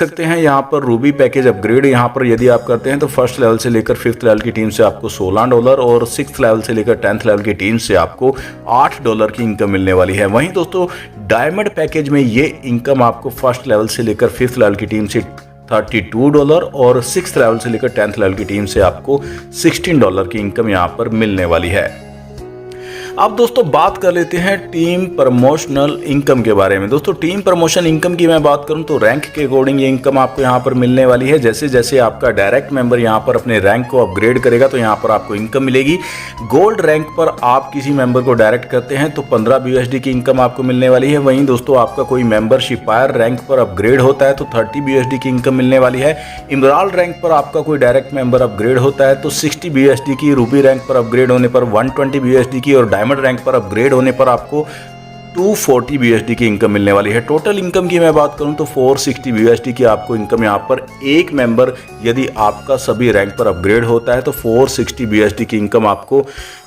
सकते हैं यहाँ पर रूबी पैकेज अपग्रेड यहाँ पर यदि आप करते हैं तो फर्स्ट लेवल से लेकर 5th लेवल की टीम से आपको $16 और 6th लेवल से लेकर 10th लेवल की टीम से आपको $8 की इनकम मिलने वाली है। वहीं दोस्तों डायमंड पैकेज में ये इनकम आपको फर्स्ट लेवल से लेकर 5th लेवल की टीम से $32 और 6th लेवल से लेकर 10th लेवल की टीम से आपको $16 की इनकम यहाँ पर मिलने वाली है। अब दोस्तों बात कर लेते हैं टीम प्रमोशनल इनकम के बारे में। दोस्तों टीम प्रमोशन इनकम की मैं बात करूं तो रैंक के अकॉर्डिंग ये इनकम आपको यहां पर मिलने वाली है। जैसे जैसे आपका डायरेक्ट मेंबर यहां पर अपने रैंक को अपग्रेड करेगा तो यहां पर आपको इनकम मिलेगी। गोल्ड रैंक पर आप किसी मेंबर को डायरेक्ट करते हैं तो 15 BUSD की इनकम आपको मिलने वाली है। वहीं दोस्तों आपका कोई मेंबर शिपायर रैंक पर अपग्रेड होता है तो 30 BUSD की इनकम मिलने वाली है। इमराल्ड रैंक पर आपका कोई डायरेक्ट मेंबर अपग्रेड होता है तो 60 BUSD की, रूबी रैंक पर अपग्रेड होने पर 120 BUSD की और डायमंड रैंक पर अपग्रेड होने पर आपको 240 BUSD की इनकम मिलने वाली है। टोटल इनकम की मैं बात करूं तो 460 BUSD की आपको इनकम यहां पर एक मेंबर यदि आपका सभी रैंक पर अपग्रेड होता है तो 460 BUSD की इनकम आपको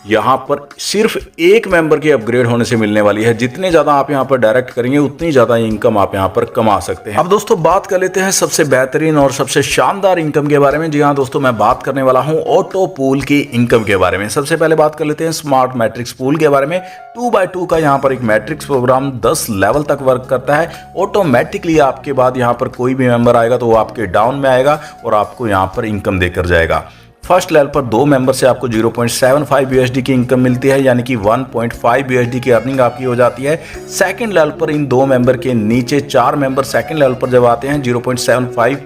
यहां पर सिर्फ एक मेंबर के अपग्रेड होने से मिलने वाली है। जितने ज़्यादा आप यहां पर डायरेक्ट करेंगे उतनी ज़्यादा इनकम आप यहां पर कमा सकते हैं। अब दोस्तों बात कर लेते हैं सबसे बेहतरीन और सबसे शानदार इनकम के बारे में। जी हाँ दोस्तों, मैं बात करने वाला हूं ऑटो पूल की इनकम के बारे में। सबसे पहले बात कर लेते हैं स्मार्ट मैट्रिक्स पूल के बारे में। 2x2 का यहाँ पर एक मैट्रिक्स प्रोग्राम 10 लेवल तक वर्क करता है। ऑटोमेटिकली आपके बाद यहाँ पर कोई भी मेंबर आएगा तो वो आपके डाउन में आएगा और आपको यहाँ पर इनकम देकर जाएगा। फर्स्ट लेवल पर 2 मेंबर से आपको 0.75 BUSD की इनकम मिलती है, यानी कि 1.5 BUSD की अर्निंग आपकी हो जाती है। सेकंड लेवल पर इन 2 मेंबर के नीचे 4 मेंबर सेकंड लेवल पर जब आते हैं 0.75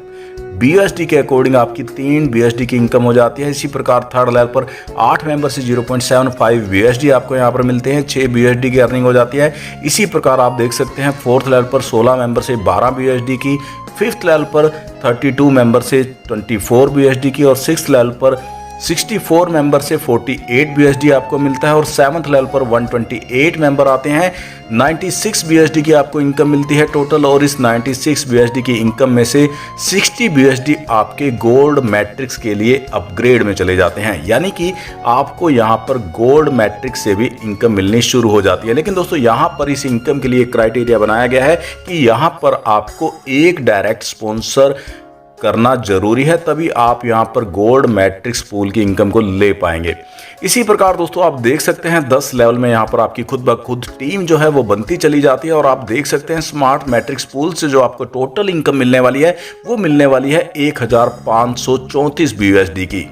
BUSD के अकॉर्डिंग आपकी 3 BUSD की इनकम हो जाती है। इसी प्रकार थर्ड लेवल पर 8 मेंबर से 0.75 BUSD आपको यहाँ पर मिलते हैं, 6 BUSD की अर्निंग हो जाती है। इसी प्रकार आप देख सकते हैं फोर्थ लेवल पर 16 मेंबर से 12 BUSD की, 5th लेवल पर 32 मेंबर से 24 BUSD की और 6th लेवल पर 64 मेंबर से 48 BUSD आपको मिलता है और 7th लेवल पर 128 मेंबर आते हैं, 96 BUSD की आपको इनकम मिलती है टोटल। और इस 96 BUSD की इनकम में से 60 BUSD आपके गोल्ड मैट्रिक्स के लिए अपग्रेड में चले जाते हैं, यानी कि आपको यहाँ पर गोल्ड मैट्रिक्स से भी इनकम मिलनी शुरू हो जाती है। लेकिन दोस्तों यहाँ पर इस इनकम के लिए क्राइटेरिया बनाया गया है कि यहाँ पर आपको एक डायरेक्ट स्पॉन्सर करना जरूरी है, तभी आप यहां पर गोल्ड मैट्रिक्स पूल की इनकम को ले पाएंगे। इसी प्रकार दोस्तों आप देख सकते हैं 10 लेवल में यहां पर आपकी खुद ब खुद टीम जो है वो बनती चली जाती है और आप देख सकते हैं स्मार्ट मैट्रिक्स पूल से जो आपको टोटल इनकम मिलने वाली है वो मिलने वाली है 1534 BUSD की।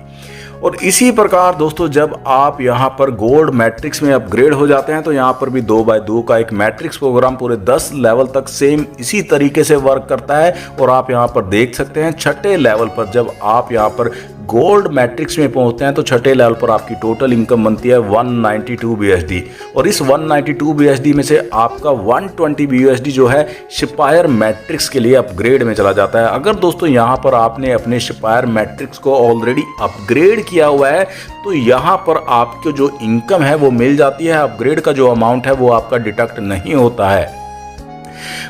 और इसी प्रकार दोस्तों जब आप यहाँ पर गोल्ड मैट्रिक्स में अपग्रेड हो जाते हैं तो यहाँ पर भी 2x2 का एक मैट्रिक्स प्रोग्राम पूरे 10 लेवल तक सेम इसी तरीके से वर्क करता है। और आप यहाँ पर देख सकते हैं छठे लेवल पर जब आप यहाँ पर गोल्ड मैट्रिक्स में पहुंचते हैं तो छठे लेवल पर आपकी टोटल इनकम बनती है 192 BUSD और इस 192 BUSD में से आपका 120 BUSD जो है शिपायर मैट्रिक्स के लिए अपग्रेड में चला जाता है। अगर दोस्तों यहाँ पर आपने अपने शिपायर मैट्रिक्स को ऑलरेडी अपग्रेड किया हुआ है तो यहाँ पर आपको जो इनकम है वो मिल जाती है, अपग्रेड का जो अमाउंट है वो आपका डिडक्ट नहीं होता है।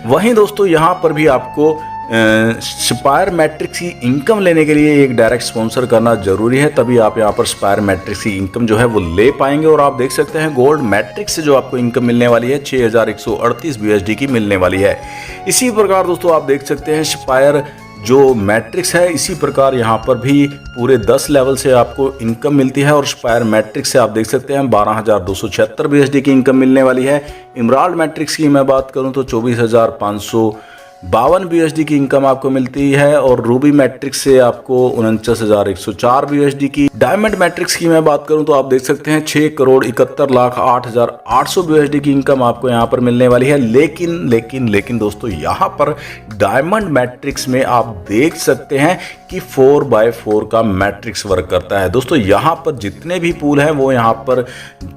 वहीं दोस्तों यहाँ पर भी आपको स्पायर मैट्रिक्स की इनकम लेने के लिए एक डायरेक्ट स्पॉन्सर करना जरूरी है, तभी आप यहाँ पर स्पायर मैट्रिक्स की इनकम जो है वो ले पाएंगे। और आप देख सकते हैं गोल्ड मैट्रिक्स से जो आपको इनकम मिलने वाली है 6138 BUSD की मिलने वाली है। इसी प्रकार दोस्तों आप देख सकते हैं स्पायर जो मैट्रिक्स है इसी प्रकार यहाँ पर भी पूरे 10 लेवल से आपको इनकम मिलती है और स्पायर मैट्रिक्स से आप देख सकते हैं 12276 BUSD की इनकम मिलने वाली है। इमराल्ड मैट्रिक्स की मैं बात करूँ तो 24552 BUSD की इनकम आपको मिलती है और रूबी मैट्रिक्स से आपको 49104 BUSD की। डायमंड मैट्रिक्स की मैं बात करूं तो आप देख सकते हैं 6,71,08,800 BUSD की इनकम आपको यहां पर मिलने वाली है। लेकिन दोस्तों यहां पर डायमंड मैट्रिक्स में आप देख सकते हैं कि 4x4 का मैट्रिक्स वर्क करता है। दोस्तों यहां पर जितने भी पूल हैं वो यहां पर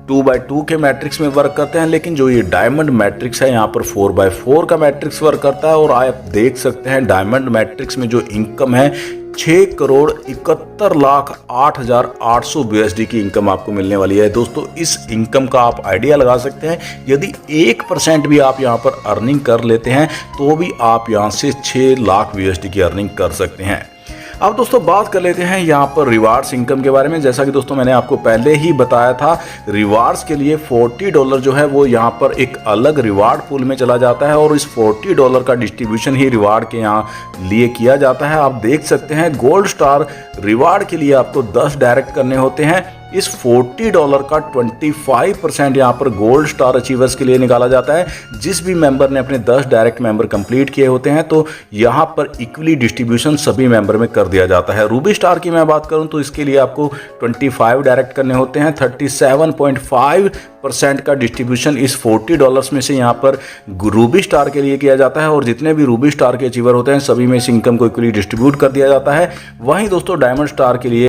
2x2 के मैट्रिक्स में वर्क करते हैं, लेकिन जो ये डायमंड मैट्रिक्स है यहाँ पर 4x4 का मैट्रिक्स वर्क करता है। और आप देख सकते हैं डायमंड मैट्रिक्स में जो इनकम है 6,71,08,800 BUSD की इनकम आपको मिलने वाली है। दोस्तों इस इनकम का आप आइडिया लगा सकते हैं, यदि 1% भी आप यहाँ पर अर्निंग कर लेते हैं तो भी आप यहाँ से 6 लाख BUSD की अर्निंग कर सकते हैं। अब दोस्तों बात कर लेते हैं यहाँ पर रिवार्ड्स इनकम के बारे में। जैसा कि दोस्तों मैंने आपको पहले ही बताया था, रिवार्ड्स के लिए $40 जो है वो यहाँ पर एक अलग रिवार्ड पूल में चला जाता है और इस $40 का डिस्ट्रीब्यूशन ही रिवार्ड के यहाँ लिए किया जाता है। आप देख सकते हैं गोल्ड स्टार रिवार्ड के लिए आपको 10 डायरेक्ट करने होते हैं। इस $40 का 25% यहाँ पर गोल्ड स्टार अचीवर्स के लिए निकाला जाता है। जिस भी मेंबर ने अपने 10 डायरेक्ट मेंबर कंप्लीट किए होते हैं तो यहाँ पर इक्वली डिस्ट्रीब्यूशन सभी मेंबर में कर दिया जाता है। रूबी स्टार की मैं बात करूँ तो इसके लिए आपको 25 डायरेक्ट करने होते हैं। 37.5% का डिस्ट्रीब्यूशन इस $40 में से यहाँ पर रूबी स्टार के लिए किया जाता है और जितने भी रूबी स्टार के अचीवर होते हैं सभी में इस इनकम को इक्वली डिस्ट्रीब्यूट कर दिया जाता है। वहीं दोस्तों डायमंड स्टार के लिए